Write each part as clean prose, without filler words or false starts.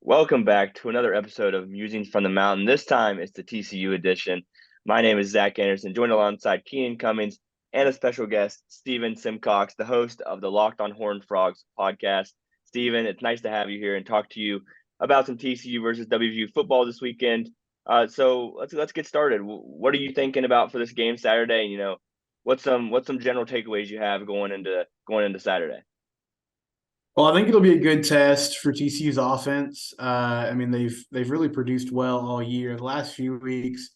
Welcome back to another episode of Musings from the Mountain. This time it's the TCU edition. My name is Zach Anderson, joined alongside Keenan Cummings and a special guest, Steven Simcox, the host of the Locked on Horned Frogs podcast. Steven, it's nice to have you here and talk to you about some TCU versus WVU football this weekend. So let's get started. What are you thinking about for this game Saturday? You know, what's some general takeaways you have going into Saturday? Well, I think it'll be a good test for TCU's offense. They've really produced well all year. The last few weeks,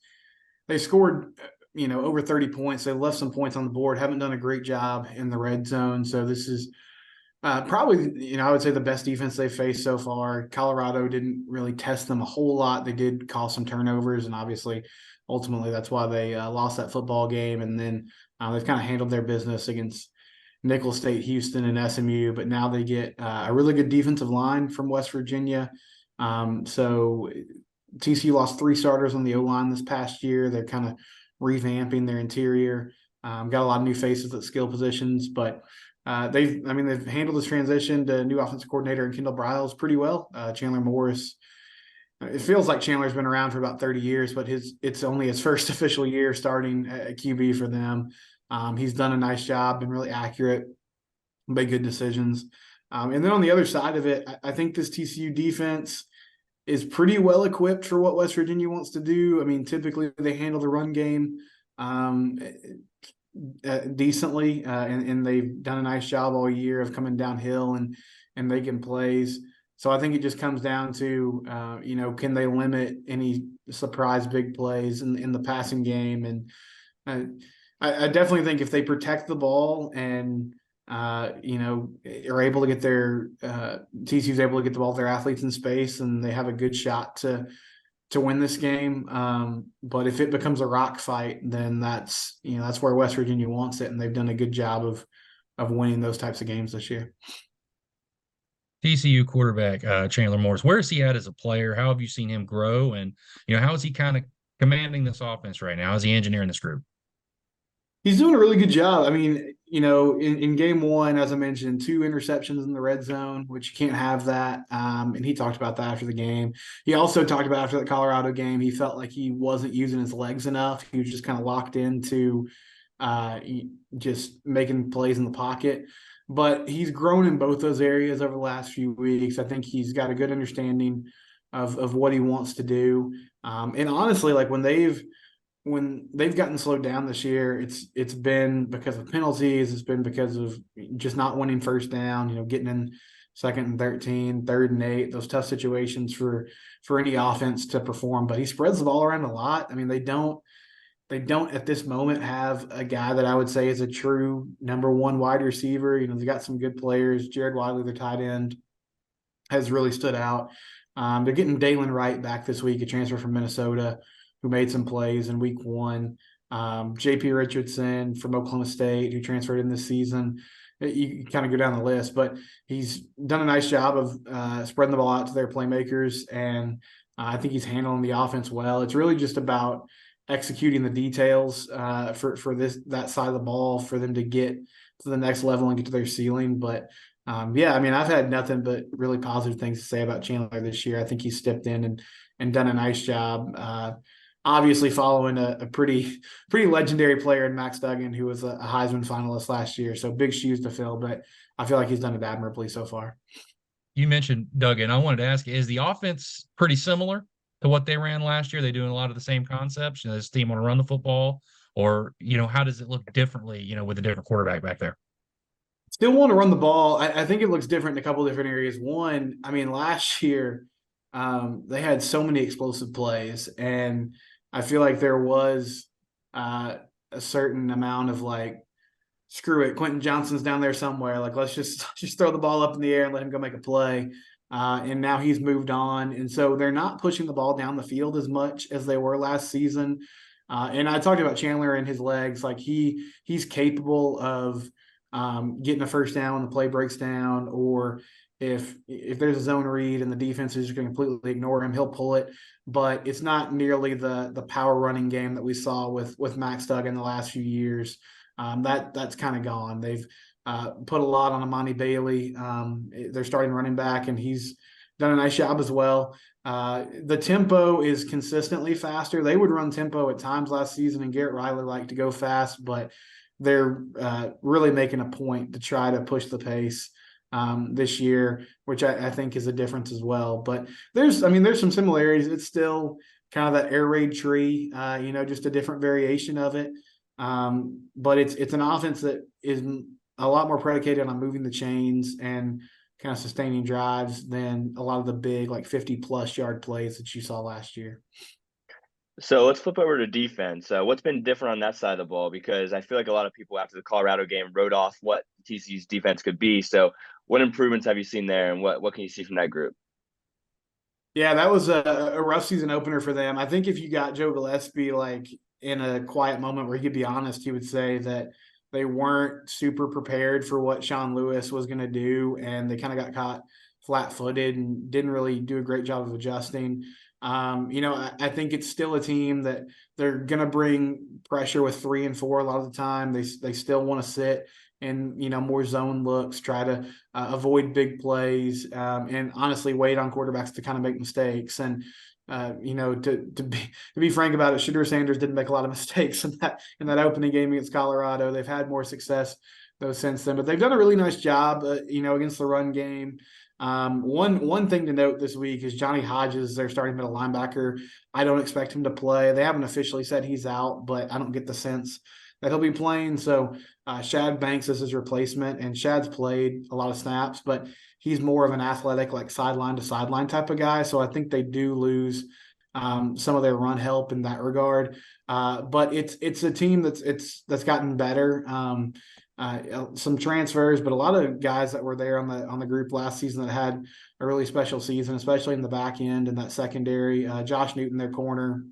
they scored, over 30 points. They left some points on the board. Haven't done a great job in the red zone. So this is probably, I would say the best defense they've faced so far. Colorado didn't really test them a whole lot. They did cause some turnovers, and obviously, ultimately, that's why they lost that football game. And then they've kind of handled their business against Nicholls State, Houston, and SMU, but now they get a really good defensive line from West Virginia. So TCU lost 3 starters on the O-line this past year. They're kind of revamping their interior. Got a lot of new faces at skill positions, but they've handled this transition to new offensive coordinator and Kendall Briles pretty well. Chandler Morris. It feels like Chandler's been around for about 30 years, but it's only his first official year starting at QB for them. He's done a nice job, been really accurate, made good decisions. And then on the other side of it, I think this TCU defense is pretty well equipped for what West Virginia wants to do. I mean, typically they handle the run game decently, and they've done a nice job all year of coming downhill and making plays. So I think it just comes down to, can they limit any surprise big plays in the passing game? And I definitely think if they protect the ball and, are able to get TCU's able to get the ball to their athletes in space, and they have a good shot to win this game. But if it becomes a rock fight, then that's where West Virginia wants it, and they've done a good job of winning those types of games this year. TCU quarterback Chandler Morris, where is he at as a player? How have you seen him grow? And, how is he kind of commanding this offense right now? How is he engineering this group? He's doing a really good job. I mean, in game one, as I mentioned, 2 interceptions in the red zone, which you can't have that. And he talked about that after the game. He also talked about after the Colorado game, he felt like he wasn't using his legs enough. He was just kind of locked into just making plays in the pocket. But he's grown in both those areas over the last few weeks. I think he's got a good understanding of what he wants to do. And honestly, like when they've gotten slowed down this year, it's been because of penalties. It's been because of just not winning first down, getting in 2nd and 13, 3rd and 8, those tough situations for any offense to perform. But he spreads the ball around a lot. I mean, they don't at this moment have a guy that I would say is a true number 1 wide receiver. They got some good players. Jared Wiley, their tight end, has really stood out. They're getting Dalen Wright back this week, a transfer from Minnesota, who made some plays in week 1. J.P. Richardson from Oklahoma State, who transferred in this season. You kind of go down the list, but he's done a nice job of spreading the ball out to their playmakers, and I think he's handling the offense well. It's really just about executing the details for that side of the ball for them to get to the next level and get to their ceiling. But I've had nothing but really positive things to say about Chandler this year. I think he's stepped in and done a nice job. Obviously following a pretty legendary player in Max Duggan, who was a Heisman finalist last year. So big shoes to fill, but I feel like he's done it admirably so far. You mentioned Duggan. I wanted to ask you, is the offense pretty similar to what they ran last year? They doing a lot of the same concepts? Does this team want to run the football? Or, how does it look differently, with a different quarterback back there? Still want to run the ball. I think it looks different in a couple of different areas. One, I mean, last year they had so many explosive plays, and I feel like there was a certain amount of like, screw it, Quentin Johnston's down there somewhere. Like, let's just throw the ball up in the air and let him go make a play. And now he's moved on. And so they're not pushing the ball down the field as much as they were last season. And I talked about Chandler and his legs. Like he's capable of getting a first down when the play breaks down, or if there's a zone read and the defense is just going to completely ignore him, he'll pull it. But it's not nearly the power running game that we saw with Max Duggan the last few years. That's kind of gone. They've put a lot on Amani Bailey, their starting running back, and he's done a nice job as well. The tempo is consistently faster. They would run tempo at times last season, and Garrett Riley liked to go fast, but they're really making a point to try to push the pace this year, which I think is a difference as well. But there's some similarities. It's still kind of that air raid tree, just a different variation of it. But it's an offense that is a lot more predicated on moving the chains and kind of sustaining drives than a lot of the big, like 50-plus yard plays that you saw last year. So let's flip over to defense. What's been different on that side of the ball? Because I feel like a lot of people after the Colorado game wrote off what TCU's defense could be. So what improvements have you seen there, and what can you see from that group? Yeah, that was a rough season opener for them. I think if you got Joe Gillespie like in a quiet moment where he could be honest, he would say that they weren't super prepared for what Sean Lewis was going to do, and they kind of got caught flat-footed and didn't really do a great job of adjusting. I think it's still a team that they're going to bring pressure with 3 and 4 a lot of the time. They still want to sit and more zone looks, try to avoid big plays, and honestly wait on quarterbacks to kind of make mistakes. And to be frank about it, Shedeur Sanders didn't make a lot of mistakes in that opening game against Colorado. They've had more success though since then, but they've done a really nice job, against the run game. One thing to note this week is Johnny Hodges, their starting middle linebacker. I don't expect him to play. They haven't officially said he's out, but I don't get the sense that he'll be playing. So Shad Banks is his replacement, and Shad's played a lot of snaps, but he's more of an athletic, like sideline to sideline type of guy. So I think they do lose some of their run help in that regard. But it's a team that's gotten better. Some transfers, but a lot of guys that were there on the group last season that had a really special season, especially in the back end and that secondary. Josh Newton, their corner,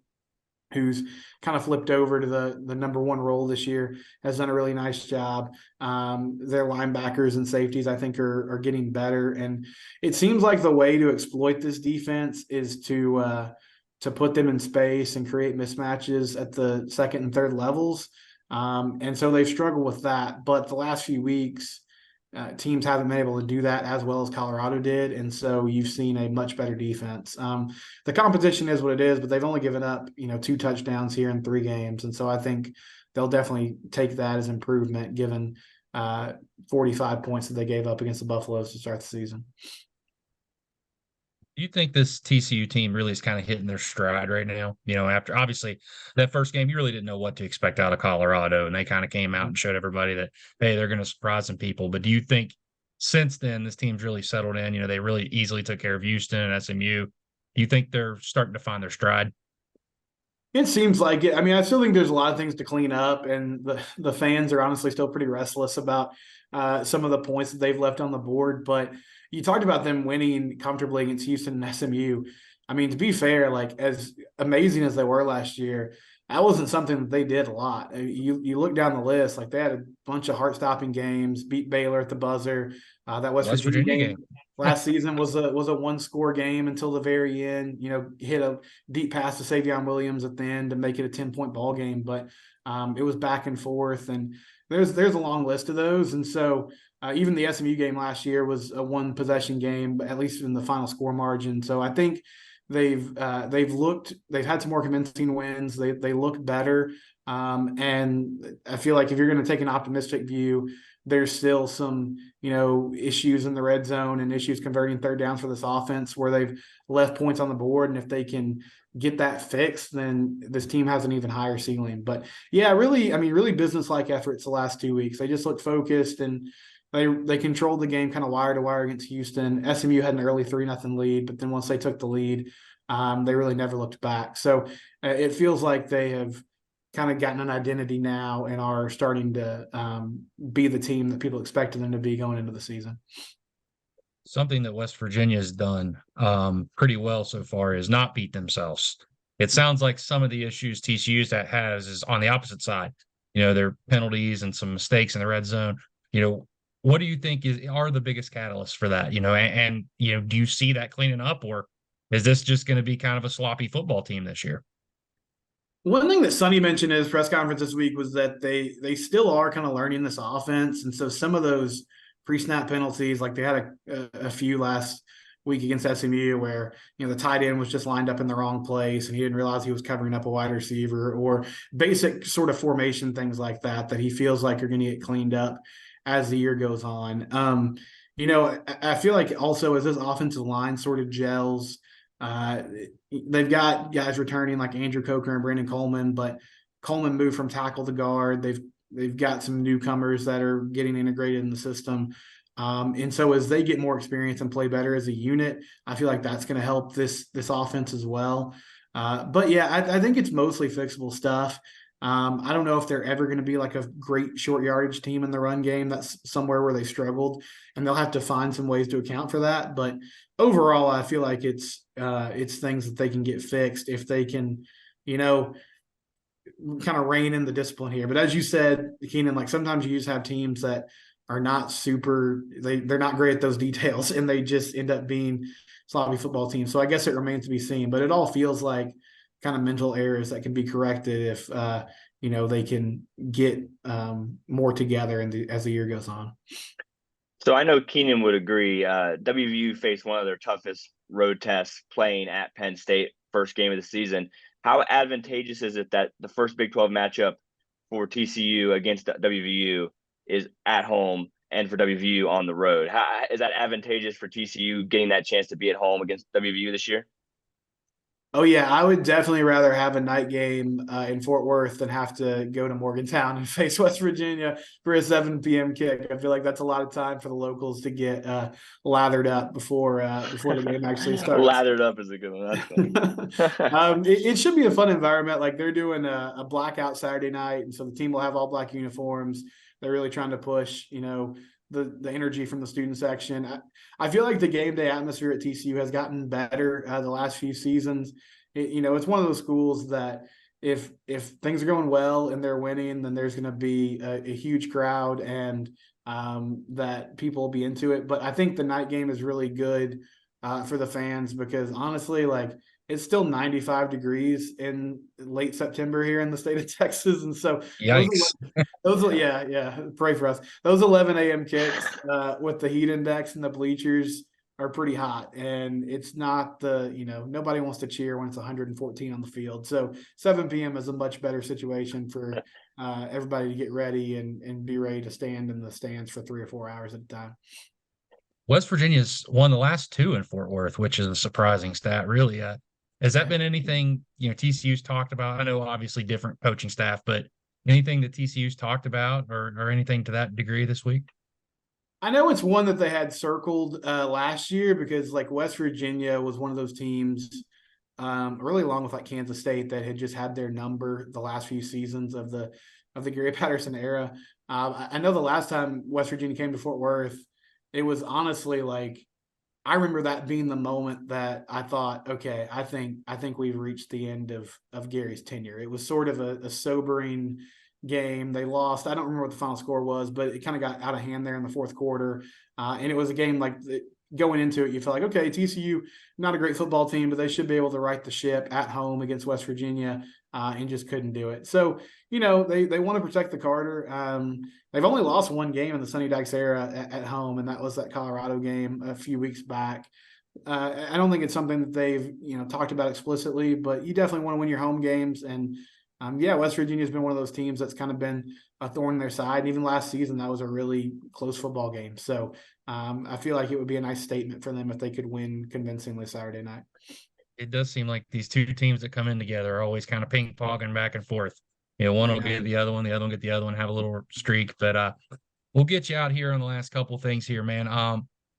who's kind of flipped over to the number 1 role this year, has done a really nice job. Their linebackers and safeties, I think, are getting better. And it seems like the way to exploit this defense is to put them in space and create mismatches at the second and third levels. And so they've struggled with that. But the last few weeks, teams haven't been able to do that as well as Colorado did. And so you've seen a much better defense. The competition is what it is, but they've only given up, 2 touchdowns here in 3 games. And so I think they'll definitely take that as improvement given 45 points that they gave up against the Buffaloes to start the season. Do you think this TCU team really is kind of hitting their stride right now? After obviously that first game, you really didn't know what to expect out of Colorado, and they kind of came out and showed everybody that, hey, they're going to surprise some people. But do you think since then this team's really settled in? They really easily took care of Houston and SMU. Do you think they're starting to find their stride? It seems like it. I mean, I still think there's a lot of things to clean up, and the fans are honestly still pretty restless about some of the points that they've left on the board. But you talked about them winning comfortably against Houston and SMU. I mean, to be fair, like as amazing as they were last year, that wasn't something that they did a lot. You look down the list, like they had a bunch of heart-stopping games, beat Baylor at the buzzer. That West Virginia game last season was a 1-score game until the very end. Hit a deep pass to Savion Williams at the end to make it a 10-point ball game, but it was back and forth, and there's a long list of those. And so even the SMU game last year was a 1-possession game, at least in the final score margin. So I think they've had some more convincing wins. They look better, and I feel like if you're going to take an optimistic view, there's still some issues in the red zone and issues converting third downs for this offense where they've left points on the board, and if they can get that fixed, then this team has an even higher ceiling. But yeah, really business-like efforts the last 2 weeks. They just look focused, and they controlled the game kind of wire to wire against Houston. SMU had an early 3-0 lead, but then once they took the lead, they really never looked back. So it feels like they have kind of gotten an identity now and are starting to be the team that people expected them to be going into the season. Something that West Virginia has done pretty well so far is not beat themselves. It sounds like some of the issues TCU has is on the opposite side. Their penalties and some mistakes in the red zone. What do you think are the biggest catalysts for that? And do you see that cleaning up, or is this just going to be kind of a sloppy football team this year? One thing that Sonny mentioned in his press conference this week was that they still are kind of learning this offense, and so some of those pre-snap penalties, like they had a few last week against SMU where, the tight end was just lined up in the wrong place and he didn't realize he was covering up a wide receiver, or basic sort of formation things like that he feels like are going to get cleaned up as the year goes on. I feel like also as this offensive line sort of gels, they've got guys returning like Andrew Coker and Brandon Coleman, but Coleman moved from tackle to guard. They've got some newcomers that are getting integrated in the system. And so as they get more experience and play better as a unit, I feel like that's going to help this offense as well. But yeah, I think it's mostly fixable stuff. I don't know if they're ever going to be like a great short yardage team in the run game. That's somewhere where they struggled, and they'll have to find some ways to account for that. But overall, I feel like it's things that they can get fixed if they can, kind of rein in the discipline here. But as you said, Keenan, like sometimes you just have teams that are not they're not great at those details, and they just end up being sloppy football teams. So I guess it remains to be seen, but it all feels like kind of mental errors that can be corrected if they can get more together as the year goes on. So I know Keenan would agree. WVU faced one of their toughest road tests playing at Penn State, first game of the season. How advantageous is it that the first Big 12 matchup for TCU against WVU is at home, and for WVU on the road? How is that advantageous for TCU getting that chance to be at home against WVU this year? Oh yeah, I would definitely rather have a night game in Fort Worth than have to go to Morgantown and face West Virginia for a 7 p.m. kick. I feel like that's a lot of time for the locals to get lathered up before the game actually starts. Lathered up is a good one. That's funny. It should be a fun environment. Like they're doing a blackout Saturday night, and so the team will have all black uniforms. They're really trying to push, the energy from the student section. I feel like the game day atmosphere at TCU has gotten better the last few seasons. It's one of those schools that if things are going well and they're winning, then there's going to be a huge crowd and that people will be into it. But I think the night game is really good for the fans because honestly, like it's still 95 degrees in late September here in the state of Texas. And so Yikes. pray for us. Those 11 a.m. kicks with the heat index and the bleachers are pretty hot. And it's not nobody wants to cheer when it's 114 on the field. So 7 p.m. is a much better situation for everybody to get ready and be ready to stand in the stands for 3 or 4 hours at a time. West Virginia's won the last 2 in Fort Worth, which is a surprising stat, really. Has that been anything, TCU's talked about? I know obviously different coaching staff, but anything that TCU's talked about or anything to that degree this week? I know it's one that they had circled last year because like West Virginia was one of those teams really along with like Kansas State that had just had their number the last few seasons of the Gary Patterson era. I know the last time West Virginia came to Fort Worth, it was honestly like, I remember that being the moment that I thought, okay, I think we've reached the end of Gary's tenure. It was sort of a sobering game. They lost. I don't remember what the final score was, but it kind of got out of hand there in the fourth quarter. And it was a game like going into it, you felt like, okay, TCU, not a great football team, but they should be able to right the ship at home against West Virginia and just couldn't do it. So, they want to protect the Carter. They've only lost one game in the Sonny Dykes era at home, and that was that Colorado game a few weeks back. I don't think it's something that they've, talked about explicitly, but you definitely want to win your home games. And West Virginia has been one of those teams that's kind of been a thorn in their side. And even last season, that was a really close football game. So I feel like it would be a nice statement for them if they could win convincingly Saturday night. It does seem like these two teams that come in together are always kind of ping-ponging back and forth. One will get the other one will get the other one, have a little streak. But we'll get you out here on the last couple of things here, man.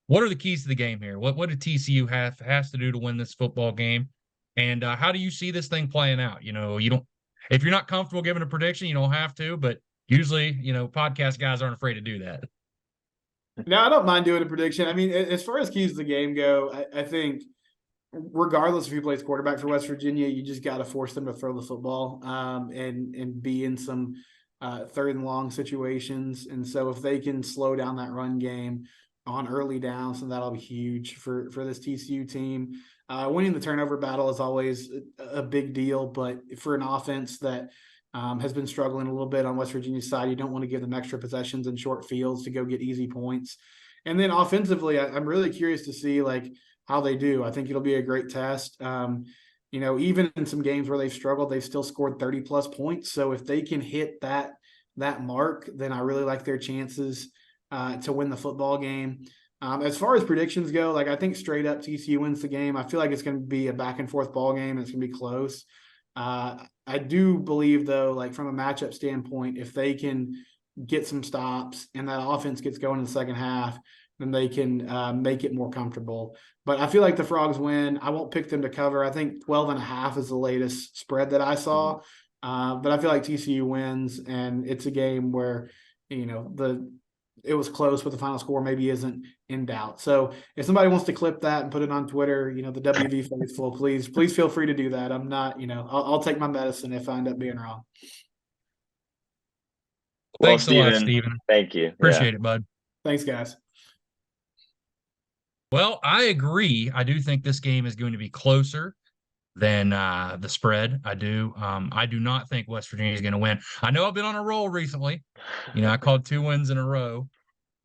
What are the keys to the game here? What did TCU has to do to win this football game? And how do you see this thing playing out? You don't, if you're not comfortable giving a prediction, you don't have to, but usually, podcast guys aren't afraid to do that. No, I don't mind doing a prediction. I mean, as far as keys to the game go, I think regardless if who plays quarterback for West Virginia, you just got to force them to throw the football and be in some third and long situations. And so if they can slow down that run game on early downs, then that'll be huge for this TCU team. Winning the turnover battle is always a big deal, but for an offense that has been struggling a little bit on West Virginia's side, you don't want to give them extra possessions and short fields to go get easy points. And then offensively, I'm really curious to see like how they do. I think it'll be a great test. Even in some games where they've struggled, they've still scored 30+ points. So if they can hit that mark, then I really like their chances to win the football game. As far as predictions go, like I think straight up TCU wins the game. I feel like it's going to be a back and forth ball game. And it's going to be close. I do believe though, like from a matchup standpoint, if they can get some stops and that offense gets going in the second half, then they can make it more comfortable. But I feel like the Frogs win. I won't pick them to cover. I think 12.5 is the latest spread that I saw. But I feel like TCU wins, and it's a game where, it was close, but the final score maybe isn't in doubt. So if somebody wants to clip that and put it on Twitter, the WV faithful, please feel free to do that. I'm not, I'll take my medicine if I end up being wrong. Well, Thanks a lot, Steven. Thank you. Appreciate it, bud. Thanks, guys. Well, I agree. I do think this game is going to be closer than the spread. I do. I do not think West Virginia is going to win. I know I've been on a roll recently. I called 2 wins in a row,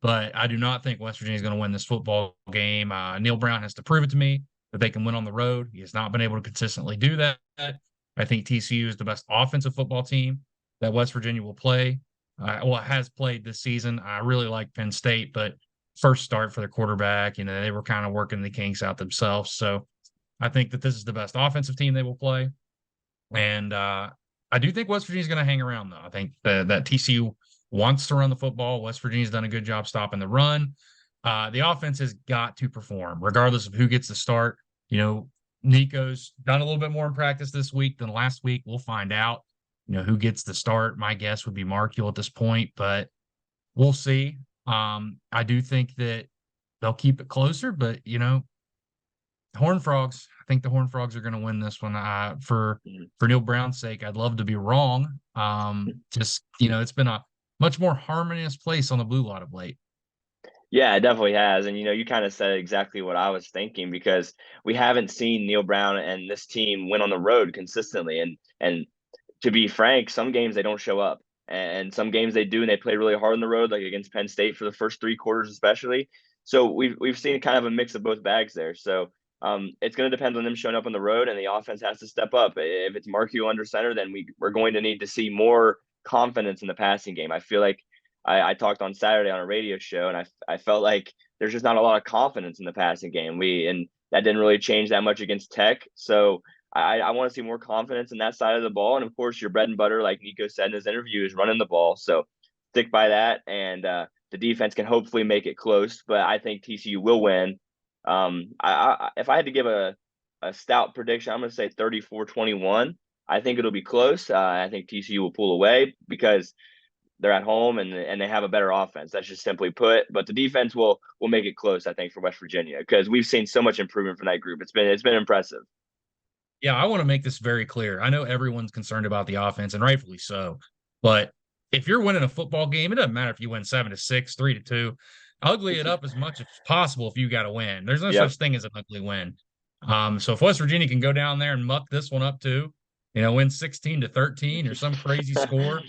but I do not think West Virginia is going to win this football game. Neil Brown has to prove it to me that they can win on the road. He has not been able to consistently do that. I think TCU is the best offensive football team that West Virginia will play. Has played this season. I really like Penn State, but first start for the quarterback, they were kind of working the kinks out themselves. So I think that this is the best offensive team they will play. And I do think West Virginia is going to hang around, though. I think that TCU wants to run the football. West Virginia's done a good job stopping the run. The offense has got to perform, regardless of who gets the start. Nico's done a little bit more in practice this week than last week. We'll find out, who gets the start. My guess would be Markule at this point, but we'll see. I do think that they'll keep it closer, but Horned Frogs. I think the Horned Frogs are going to win this one. For Neil Brown's sake, I'd love to be wrong. It's been a much more harmonious place on the Blue Lot of late. Yeah, it definitely has. And, you kind of said exactly what I was thinking, because we haven't seen Neil Brown and this team win on the road consistently. And to be frank, some games they don't show up, and some games they do, and they play really hard on the road, like against Penn State for the first 3 quarters especially. So we've seen kind of a mix of both bags there. So it's going to depend on them showing up on the road, and the offense has to step up. If it's Markule under center, then we're going to need to see more confidence in the passing game. I feel like I talked on Saturday on a radio show, and I felt like there's just not a lot of confidence in the passing game. And that didn't really change that much against Tech. So I want to see more confidence in that side of the ball. And of course, your bread and butter, like Nico said in his interview, is running the ball. So stick by that, and the defense can hopefully make it close. But I think TCU will win. If I had to give a stout prediction, I'm going to say 34-21. I think it'll be close. I think TCU will pull away because they're at home and they have a better offense. That's just simply put. But the defense will make it close, I think, for West Virginia, because we've seen so much improvement from that group. It's been impressive. Yeah, I want to make this very clear. I know everyone's concerned about the offense, and rightfully so. But if you're winning a football game, it doesn't matter if you win 7-6, 3-2. Ugly it up as much as possible if you got to win. There's no such thing as an ugly win. So if West Virginia can go down there and muck this one up too, win 16-13 or some crazy score.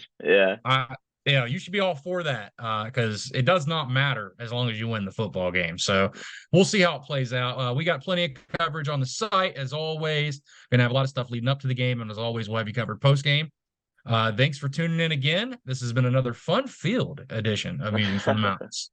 You should be all for that, because it does not matter as long as you win the football game. So we'll see how it plays out. We got plenty of coverage on the site, as always. Going to have a lot of stuff leading up to the game, and as always, we'll have you covered post-game. Thanks for tuning in again. This has been another fun-filled edition of Musings from the Mountains.